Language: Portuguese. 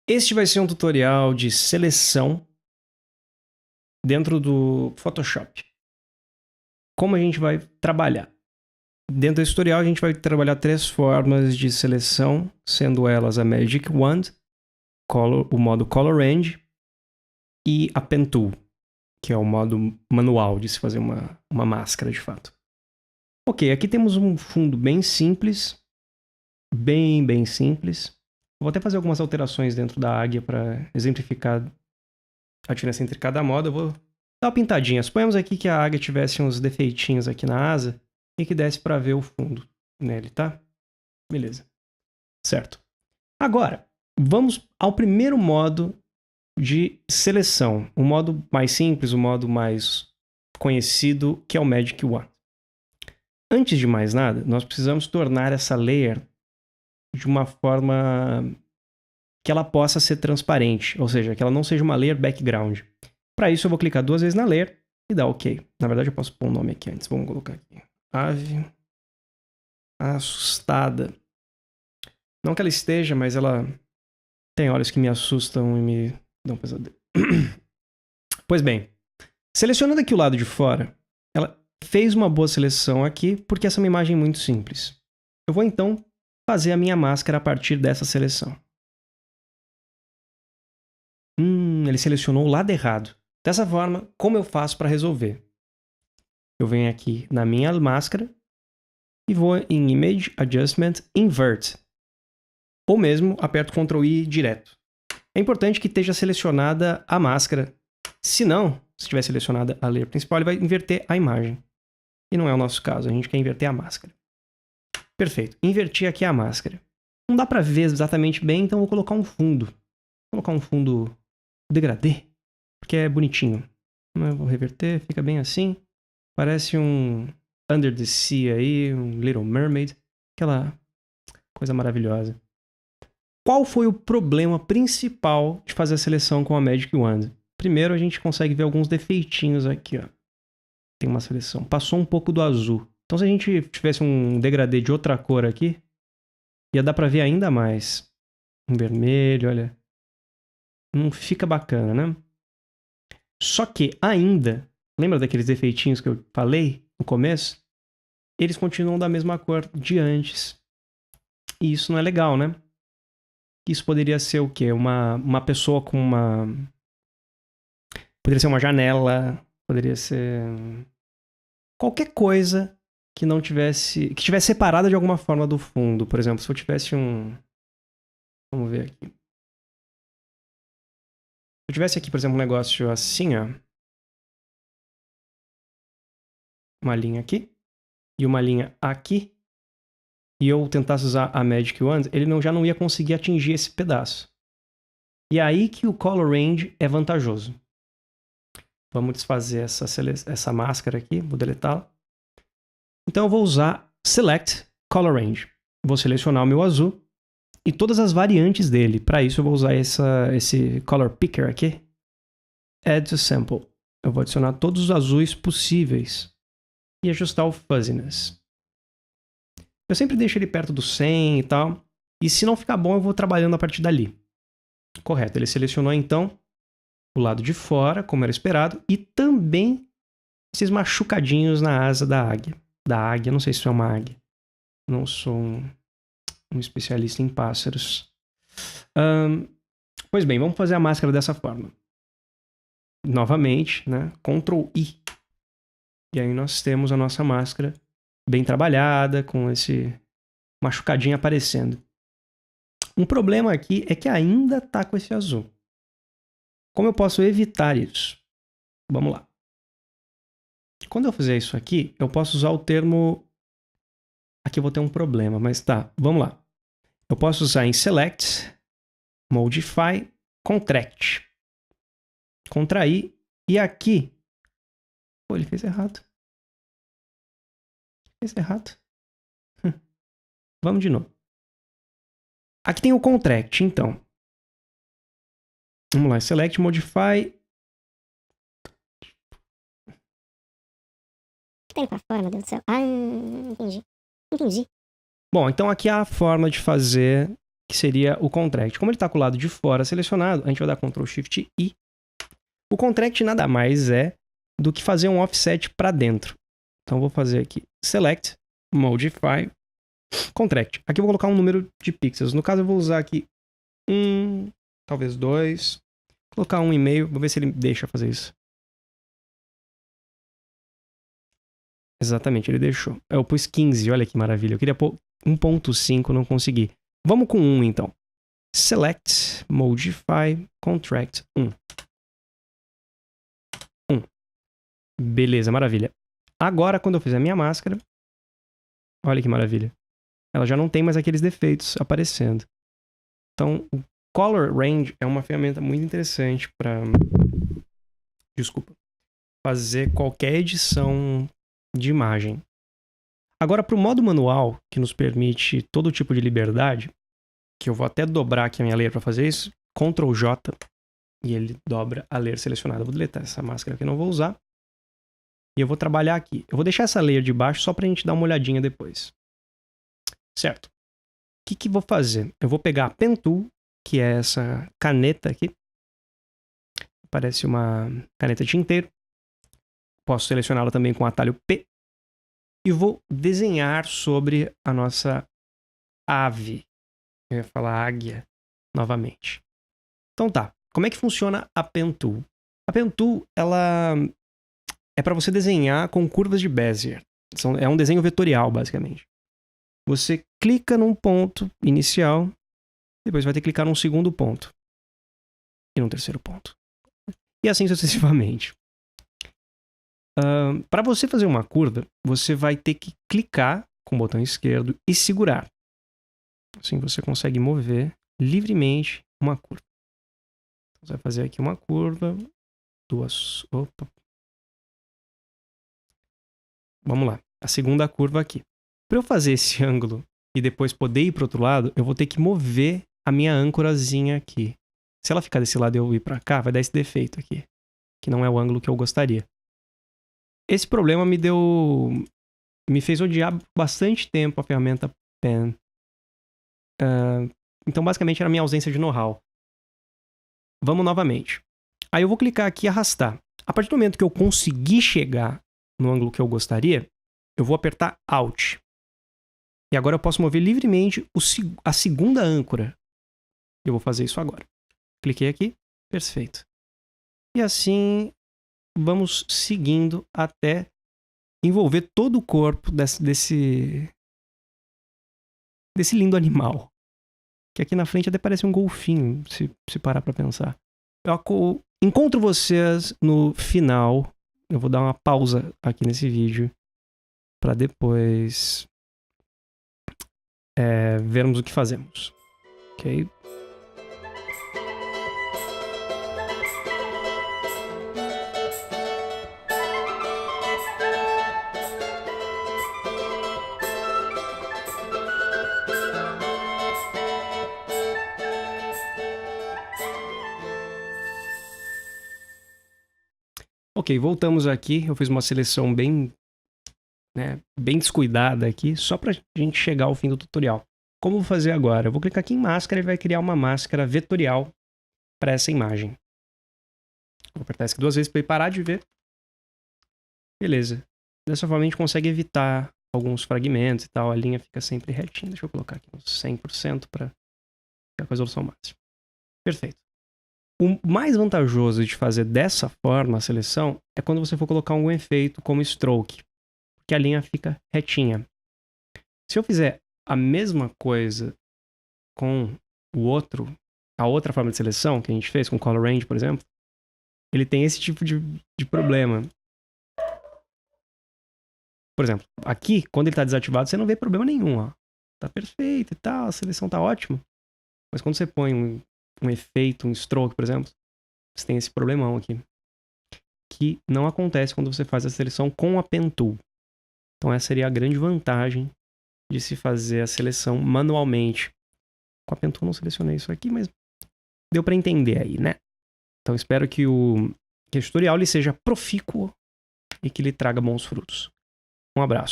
Este vai ser um tutorial de seleção dentro do Photoshop. Como a gente vai trabalhar? Dentro desse tutorial a gente vai trabalhar 3 formas de seleção, sendo elas a Magic Wand, o modo Color Range e a Pen Tool, que é o modo manual de se fazer uma máscara de fato. Ok, aqui temos um fundo bem simples, bem simples. Vou até fazer algumas alterações dentro da águia para exemplificar a diferença entre cada modo. Eu vou dar uma pintadinha. Suponhamos aqui que a águia tivesse uns defeitinhos aqui na asa e que desse para ver o fundo nele, tá? Beleza. Certo. Agora, vamos ao primeiro modo de seleção. O modo mais simples, o modo mais conhecido, que é o Magic Wand. Antes de mais nada, nós precisamos tornar essa layer de uma forma que ela possa ser transparente, ou seja, que ela não seja uma layer background. Para isso eu vou clicar 2 vezes na layer e dar OK. Na verdade eu posso pôr um nome aqui antes, vamos colocar aqui. Ave assustada. Não que ela esteja, mas ela tem olhos que me assustam e me dão pesadelo. Pois bem, selecionando aqui o lado de fora, ela fez uma boa seleção aqui porque essa é uma imagem muito simples. Eu vou então fazer a minha máscara a partir dessa seleção. Ele selecionou o lado errado. Dessa forma, como eu faço para resolver? Eu venho aqui na minha máscara e vou em Image Adjustment Invert. Ou mesmo aperto Ctrl I direto. É importante que esteja selecionada a máscara. Se não, se estiver selecionada a layer principal, ele vai inverter a imagem. E não é o nosso caso, a gente quer inverter a máscara. Perfeito. Inverti aqui a máscara. Não dá para ver exatamente bem, então vou colocar um fundo. Vou colocar um fundo degradê, porque é bonitinho. Eu vou reverter, fica bem assim. Parece um Under the Sea aí, um Little Mermaid. Aquela coisa maravilhosa. Qual foi o problema principal de fazer a seleção com a Magic Wand? Primeiro, a gente consegue ver alguns defeitinhos aqui, ó. Tem uma seleção. Passou um pouco do azul. Então, se a gente tivesse um degradê de outra cor aqui, ia dar pra ver ainda mais. Um vermelho, olha. Não fica bacana, né? Só que ainda, lembra daqueles defeitinhos que eu falei no começo? Eles continuam da mesma cor de antes. E isso não é legal, né? Isso poderia ser o quê? Uma pessoa com uma... Poderia ser uma janela, poderia ser... qualquer coisa que não tivesse... que estivesse separada de alguma forma do fundo. Por exemplo, se eu tivesse um... Vamos ver aqui. Se eu tivesse aqui, por exemplo, um negócio assim, ó. Uma linha aqui. E uma linha aqui. E eu tentasse usar a Magic Wand, ele já não ia conseguir atingir esse pedaço. E é aí que o Color Range é vantajoso. Vamos desfazer essa máscara aqui, vou deletá-la. Então eu vou usar Select Color Range. Vou selecionar o meu azul e todas as variantes dele. Para isso eu vou usar esse Color Picker aqui. Add to Sample. Eu vou adicionar todos os azuis possíveis e ajustar o Fuzziness. Eu sempre deixo ele perto do 100 e tal. E se não ficar bom, eu vou trabalhando a partir dali. Correto, ele selecionou então o lado de fora, como era esperado, e também esses machucadinhos na asa da águia. Da águia, não sei se é uma águia. Não sou um especialista em pássaros. Pois bem, vamos fazer a máscara dessa forma. Novamente, né? Ctrl I. E aí nós temos a nossa máscara bem trabalhada, com esse machucadinho aparecendo. Um problema aqui é que ainda está com esse azul. Como eu posso evitar isso? Vamos lá. Quando eu fizer isso aqui, eu posso usar o termo... Aqui eu vou ter um problema, mas tá, vamos lá. Eu posso usar em Select, Modify, Contract. Contrair, e aqui... Pô, ele fez errado. Fez errado. Vamos de novo. Aqui tem o Contract, então. Vamos lá, Select, Modify... O que tá indo pra fora, meu Deus do céu? Ah, entendi. Entendi. Bom, então aqui é a forma de fazer que seria o contract. Como ele está com o lado de fora selecionado, a gente vai dar Ctrl Shift I. O contract nada mais é do que fazer um offset para dentro. Então, vou fazer aqui Select, Modify, Contract. Aqui eu vou colocar um número de pixels. No caso, eu vou usar aqui 1, talvez 2. Vou colocar 1,5. Vou ver se ele deixa fazer isso. Exatamente, ele deixou. Eu pus 15, olha que maravilha. Eu queria pôr 1.5, não consegui. Vamos com 1, então. Select, Modify, Contract 1. 1. Beleza, maravilha. Agora, quando eu fizer a minha máscara, olha que maravilha. Ela já não tem mais aqueles defeitos aparecendo. Então, o Color Range é uma ferramenta muito interessante para, fazer qualquer edição de imagem. Agora, para o modo manual, que nos permite todo tipo de liberdade, que eu vou até dobrar aqui a minha layer para fazer isso, Ctrl J, e ele dobra a layer selecionada. Eu vou deletar essa máscara que eu não vou usar. E eu vou trabalhar aqui. Eu vou deixar essa layer de baixo só para a gente dar uma olhadinha depois. Certo. O que vou fazer? Eu vou pegar a Pen Tool, que é essa caneta aqui. Parece uma caneta tinteiro. Posso selecioná-la também com o atalho P. E vou desenhar sobre a nossa ave. Eu ia falar águia novamente. Então tá. Como é que funciona a Pen Tool? A Pen Tool, ela é para você desenhar com curvas de Bezier. É um desenho vetorial, basicamente. Você clica num ponto inicial, depois vai ter que clicar num segundo ponto. E num terceiro ponto. E assim sucessivamente. Para você fazer uma curva, você vai ter que clicar com o botão esquerdo e segurar. Assim você consegue mover livremente uma curva. Então, você vai fazer aqui uma curva, duas... Opa. Vamos lá. A segunda curva aqui. Para eu fazer esse ângulo e depois poder ir para o outro lado, eu vou ter que mover a minha âncorazinha aqui. Se ela ficar desse lado e eu ir para cá, vai dar esse defeito aqui. Que não é o ângulo que eu gostaria. Esse problema me fez odiar bastante tempo a ferramenta Pen. Então, basicamente, era a minha ausência de know-how. Vamos novamente. Aí eu vou clicar aqui e arrastar. A partir do momento que eu conseguir chegar no ângulo que eu gostaria, eu vou apertar Alt. E agora eu posso mover livremente a segunda âncora. Eu vou fazer isso agora. Cliquei aqui. Perfeito. E assim, vamos seguindo até envolver todo o corpo desse lindo animal. Que aqui na frente até parece um golfinho, se parar pra pensar. Eu encontro vocês no final. Eu vou dar uma pausa aqui nesse vídeo para depois vermos o que fazemos. Ok? Ok, voltamos aqui. Eu fiz uma seleção bem descuidada aqui, só para a gente chegar ao fim do tutorial. Como eu vou fazer agora? Eu vou clicar aqui em máscara e vai criar uma máscara vetorial para essa imagem. Vou apertar isso aqui 2 vezes para ele parar de ver. Beleza. Dessa forma a gente consegue evitar alguns fragmentos e tal. A linha fica sempre retinha. Deixa eu colocar aqui uns 100% para ficar com a resolução máxima. Perfeito. O mais vantajoso de fazer dessa forma a seleção é quando você for colocar algum efeito como stroke, porque a linha fica retinha. Se eu fizer a mesma coisa com a outra forma de seleção que a gente fez com Color Range, por exemplo, ele tem esse tipo de problema. Por exemplo, aqui, quando ele está desativado, você não vê problema nenhum. Ó. Tá perfeito e tal, a seleção tá ótima. Mas quando você põe um efeito, um stroke, por exemplo, você tem esse problemão aqui. Que não acontece quando você faz a seleção com a Pen Tool. Então essa seria a grande vantagem de se fazer a seleção manualmente. Com a Pen Tool não selecionei isso aqui, mas deu para entender aí, né? Então espero que o tutorial ele seja profícuo e que ele traga bons frutos. Um abraço.